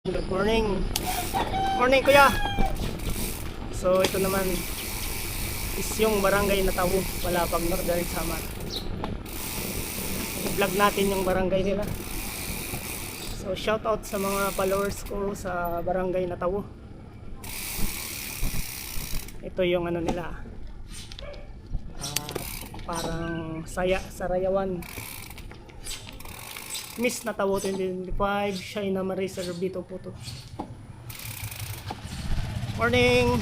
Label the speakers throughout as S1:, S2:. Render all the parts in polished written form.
S1: Good morning. Morning kuya. So ito naman is yung barangay na Tawo, Palapag, Northern Samar. I-vlog natin yung barangay nila. So shout out sa mga followers ko sa barangay na Tawo. Ito yung ano nila. Parang Sarayawan. Miss na Tawo 2025, Shaina Marisa Rubito Puto. Morning!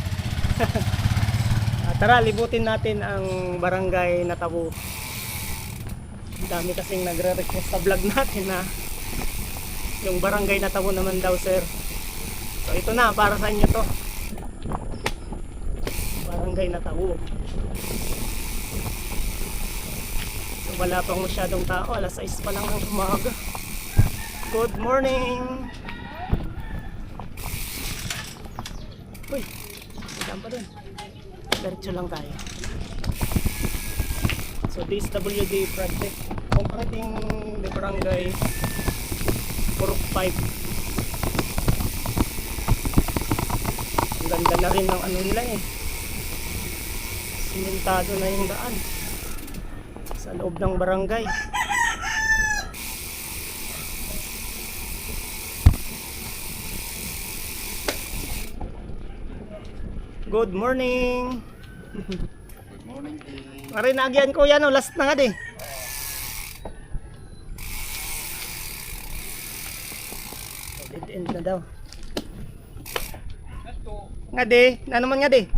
S1: Tara, libutin natin ang barangay na Tawo. Dami kasing nagre-request sa vlog natin na yung barangay na Tawo naman daw, sir. So ito na, para sa inyo to. Barangay na Tawo. So wala pang masyadong tao, alas 6 pa lang ng umaga. Good morning! Uy, saan pa dun? Diretso lang tayo. So DSWD project, completing the barangay Purok 5. Ang ganda na rin ng ano nila eh. Simentado na yung daan sa loob ng barangay. Good morning.
S2: Good morning.
S1: Marin nagyan ko yan, last na nga di. Dead end na daw. Nga di, na naman nga di.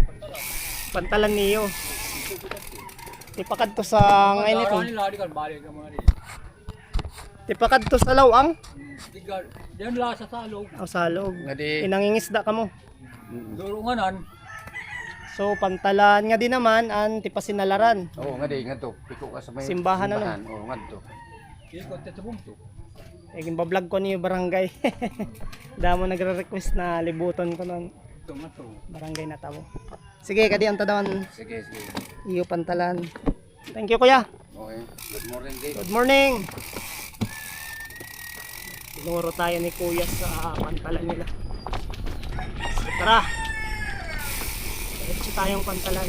S1: Pantalan niyo. Tipakad to sa ngayon ito. Tipakad to sa lawang.
S3: Diyan la sa salog.
S1: O salog.
S2: Nga di.
S1: Inangingisda ka mo.
S3: Durunganan.
S1: So pantalan nga di naman an tipasinalaran.
S2: Oo, nga di, nga to. Piko ka sa may
S1: Simbahan ano?
S2: Oo, nga to.
S3: Ikot sa bungto.
S1: Bablog ko niyo barangay. Damo nagre-request na libuton ko nun.
S3: Ito nga to.
S1: Barangay na Tawo. Sige, kadi ang tadawan.
S2: Sige, sige.
S1: Iyo pantalan. Thank you kuya.
S2: Okay. Good morning, Dave.
S1: Good morning. Tinuro tayo ni kuya sa pantalan nila. So, tara. Diretso tayong pantalan.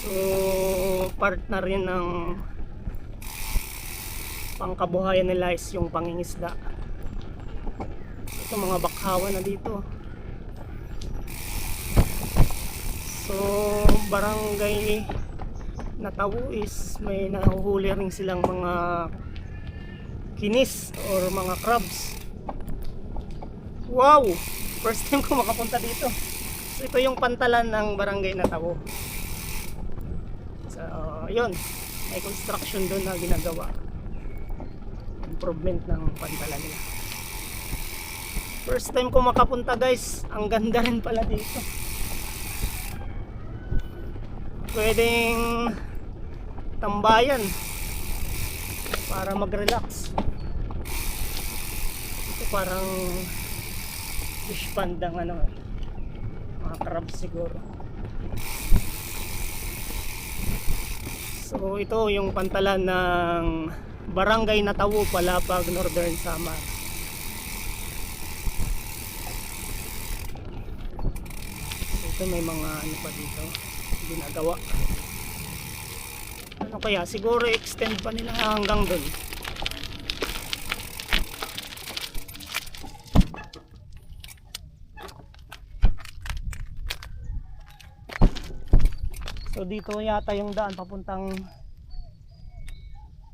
S1: So, part na rin ng pangkabuhayan nila is yung pangingisda. Ito mga bakhawan na dito. So, barangay na Tawo is may nahuhuli rin silang mga kinis or mga crabs. Wow! First time ko makapunta dito. So, ito yung pantalan ng barangay na Tawo. So, yun. May construction doon na ginagawa. Improvement ng pantalan nila. First time ko makapunta guys. Ang ganda rin pala dito. Pwedeng tambayan para mag-relax. Ito parang fish pond ang ano, mga crabs siguro. So ito yung pantalan ng barangay na Tawo, Palapag, Northern Samar. So, ito may mga ano pa dito ginagawa. Ano kaya? Siguro extend pa nila hanggang doon. So dito yata yung daan papuntang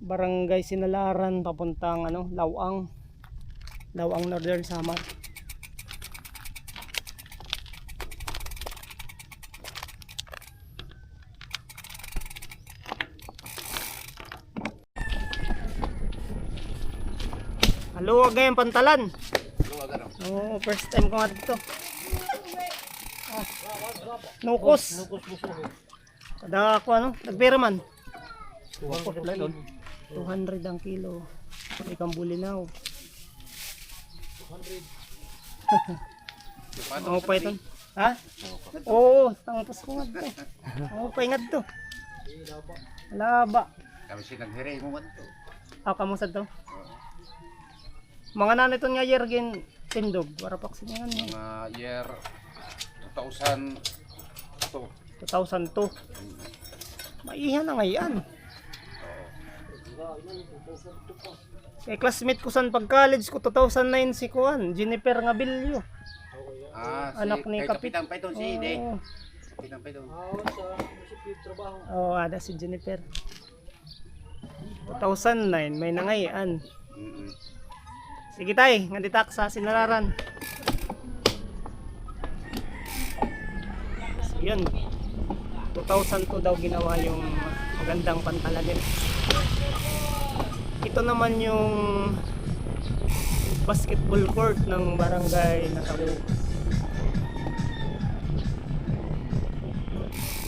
S1: Barangay Sinalaran, papuntang ano, Lawang Northern Samar. Luwag ngayon pantalan. Oo, first time ko nga dito. Nukos. Kada ako ano, nagpera man. 200 ang kilo. Ikang bulinaw. 200. Ano pa ito? Ha? Oo, tangpas ko nga dito. Ano pa nga dito? Laba.
S2: Kami sinaghiray mo man to.
S1: Kamusad to? Mga nanito nga year gin tindog. Para paksinan niya.
S2: Mga year 2002.
S1: 2002. Maihan na ngayon. Kay classmate ko san pag college ko 2009 si Kuan, Jennifer Ngabilio. Anak ni
S2: kay
S1: Kapit.
S2: Kapitan pa ito si Ide.
S1: Oo.
S2: Kapitan pa ito.
S1: Oh, ada si Jennifer. 2009 may nangayan.
S2: Mm-mm.
S1: Sige tay, nganditak sa sinararan. So, yun. 2002 daw ginawa yung magandang pantalan. Ito naman yung basketball court ng barangay Natabu.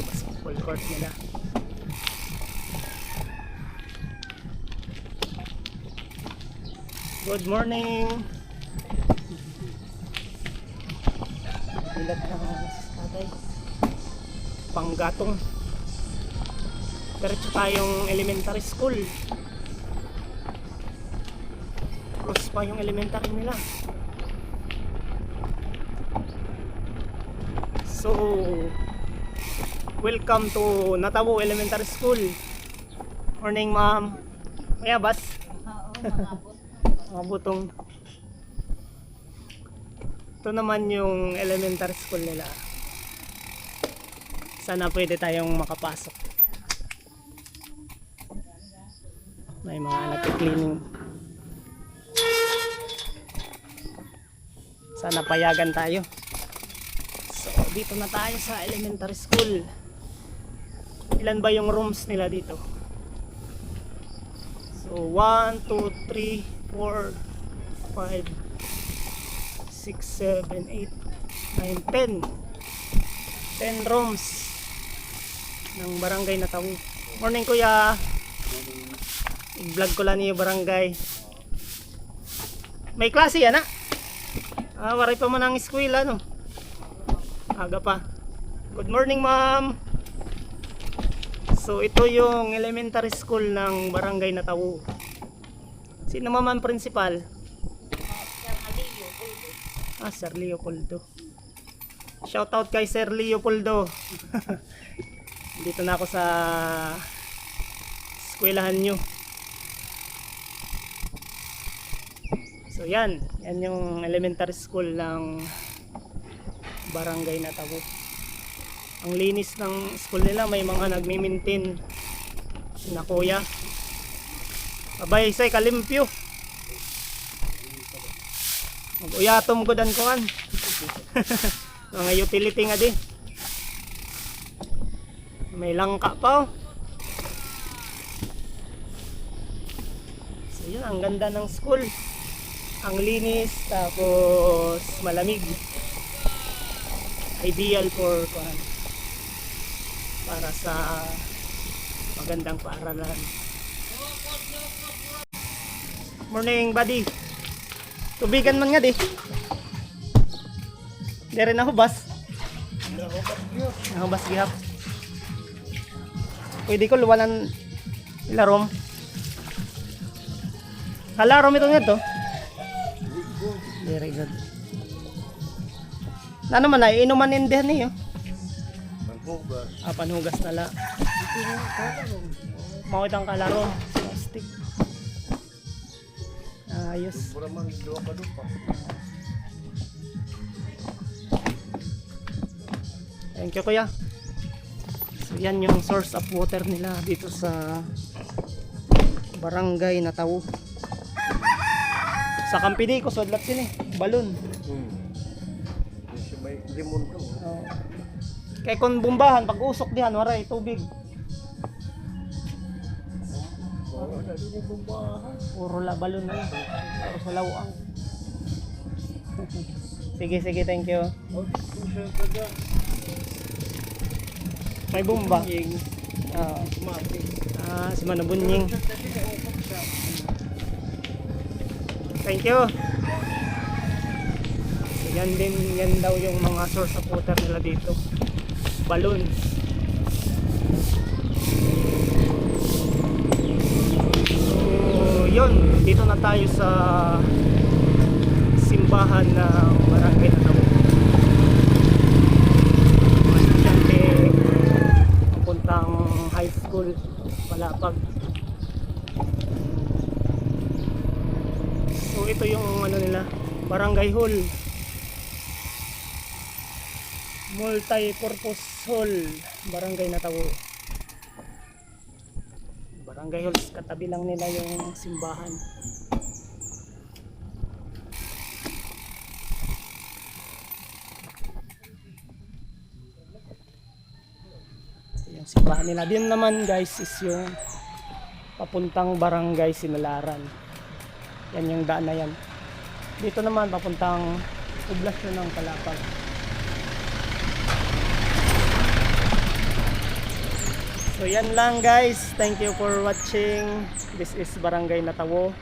S1: Basketball court nila. Good morning. Ilat na tatay. Panggatong. Diretso tayong elementary school. Cross pa yung elementary nila. So, welcome to Natabu Elementary School. Morning, ma'am. Maya, bas. Mga butong. Ito naman yung elementary school nila. Sana pwede tayong makapasok. May mga nagki-cleaning. Sana payagan tayo. So, dito na tayo sa elementary school. Ilan ba yung rooms nila dito? So, 1, 2, 3, 4, 5, 6, 7, 8, 9, 10. 10 rooms ng barangay Natabu. Morning kuya. I-vlog ko lang yung barangay. May klase yan waray pa man ang eskwela no. Aga pa. Good morning ma'am. So ito yung elementary school ng barangay Natabu. Sino naman principal? Sir Leopoldo. Shout out kay Sir Leopoldo. Dito na ako sa eskwelahan nyo. So yan yung elementary school ng barangay Natabu. Ang linis ng school nila, may mga nagmi-maintain na kuya. Abay say kalimpyo. Mag-uyatom ko dan kuan. Mga utility nga di. May langka pa So yun, ang ganda ng school. Ang linis, tapos malamig. Ideal for kuan, para sa magandang paaralan. Morning buddy. Tubigan man nga di. Dari na hubas. Hubas gihap. Pwede ko luwanan ilarom. Kalarom ito nga to. Very good. Na naman na inuman indihan niyo.
S2: Panghugas.
S1: Panhugas na la. Mao itang kalarom. Plastic. Ayos.
S2: Pura man duwa ka dupa.
S1: Thank you kuya. So yan yung source of water nila dito sa barangay Natabu. Sa Kampidi ko sudlat sini, balon.
S2: Kasi may limon ka.
S1: Kay kon bumbahan pag usok dihan waray tubig. Puro la balon na lang. Puro sa lawang. Sige, thank you. May bomba. Si Manabunying. Thank you. So, yan daw yung mga source of water nila dito. Balon. So, yun. Dito na tayo sa simbahan ng Barangay Natawo. Estudyante papuntang high school, Palapag. So ito yung ano nila, Barangay Hall. Multi-purpose hall, Barangay Natawo. Barangay Hall, katabi lang nila yung simbahan. Yung simbahan nila. Din naman guys is yung papuntang Barangay Sinularan. Yan yung daan na yan. Dito naman papuntang poblasyon ng Palapag. So yan lang guys. Thank you for watching. This is Barangay Natawo.